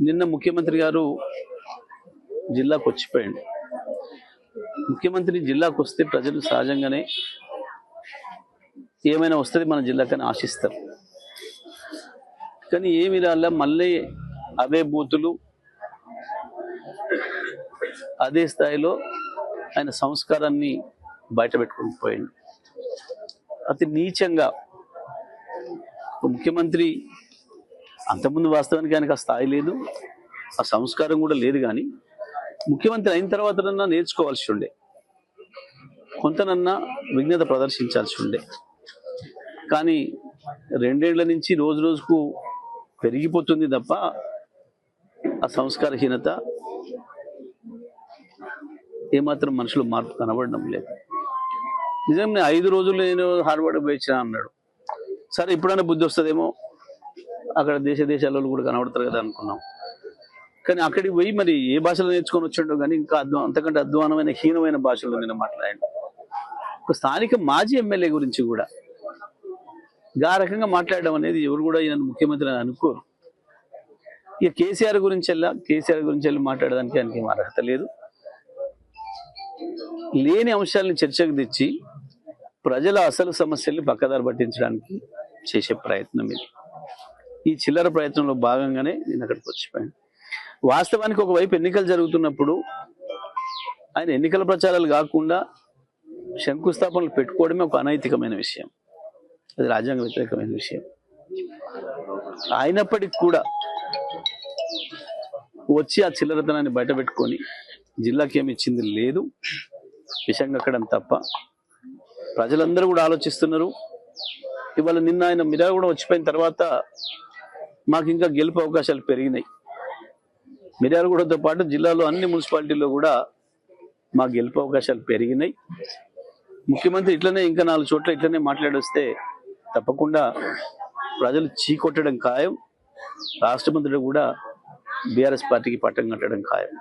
నిన్న ముఖ్యమంత్రి గారు జిల్లాకు వచ్చిపోయాడు. ముఖ్యమంత్రి జిల్లాకు వస్తే ప్రజలు సహజంగానే ఏమైనా వస్తుంది మన జిల్లాకని ఆశిస్తారు. కానీ ఏమి రాలా, మళ్ళీ అవే బూతులు, అదే స్థాయిలో ఆయన సంస్కారాన్ని బయట పెట్టుకుని పోయాడు. అతి నీచంగా ముఖ్యమంత్రి అంతకుముందు వాస్తవానికి ఆయనకు ఆ స్థాయి లేదు, ఆ సంస్కారం కూడా లేదు. కానీ ముఖ్యమంత్రి అయిన తర్వాతనన్నా నేర్చుకోవాల్సి ఉండే, కొంతనన్నా విఘ్నత ప్రదర్శించాల్సి ఉండే. కానీ రెండేళ్ల నుంచి రోజు రోజుకు పెరిగిపోతుంది తప్ప ఆ సంస్కారహీనత ఏమాత్రం మనుషులు మార్పు కనబడడం లేదు. నిజంగా 5 రోజులు నేను హార్వర్డ్ పోయించిన అన్నాడు. సరే, ఇప్పుడైనా బుద్ధి వస్తుందేమో, అక్కడ దేశాలలో కూడా కనబడతారు కదా అనుకున్నాం. కానీ అక్కడికి పోయి మరి ఏ భాషలో నేర్చుకొని వచ్చాడో కానీ ఇంకా అంతకంటే అధ్వానమైన హీనమైన భాషలో నేను మాట్లాడాను. ఒక స్థానిక మాజీ ఎమ్మెల్యే గురించి కూడా ఆ రకంగా మాట్లాడడం అనేది ఎవరు కూడా ఈయన ముఖ్యమంత్రి అని అనుకోరు. ఇక కేసీఆర్ గురించి వెళ్ళి మాట్లాడడానికి ఆయనకి ఏం అర్హత లేదు. లేని అంశాలను చర్చకు తెచ్చి ప్రజల అసలు సమస్యల్ని పక్కదారి పట్టించడానికి చేసే ప్రయత్నం ఇది. ఈ చిల్లర ప్రయత్నంలో భాగంగానే నేను అక్కడికి వచ్చిపోయాను. వాస్తవానికి ఒకవైపు ఎన్నికలు జరుగుతున్నప్పుడు ఆయన ఎన్నికల ప్రచారాలు కాకుండా శంకుస్థాపనలు పెట్టుకోవడమే ఒక అనైతికమైన విషయం, అది రాజ్యాంగ వ్యతిరేకమైన విషయం. అయినప్పటికీ కూడా వచ్చి ఆ చిల్లరతనాన్ని బయట పెట్టుకొని జిల్లాకి ఏమి ఇచ్చింది లేదు, విషంగా అక్కడం తప్ప. ప్రజలందరూ కూడా ఆలోచిస్తున్నారు. ఇవాళ నిన్న ఆయన మిర్యాల కూడా వచ్చిపోయిన తర్వాత మాకు ఇంకా గెలుపు అవకాశాలు పెరిగినాయి. మిర్యాలగూడతో పాటు జిల్లాలో అన్ని మున్సిపాలిటీల్లో కూడా మా గెలుపు అవకాశాలు పెరిగినాయి. ముఖ్యమంత్రి ఇట్లనే ఇంకా 4 చోట్ల ఇట్లనే మాట్లాడొస్తే తప్పకుండా ప్రజలు చీకొట్టడం ఖాయం. రాష్ట్ర మంత్రులు కూడా బీఆర్ఎస్ పార్టీకి పట్టం కట్టడం ఖాయం.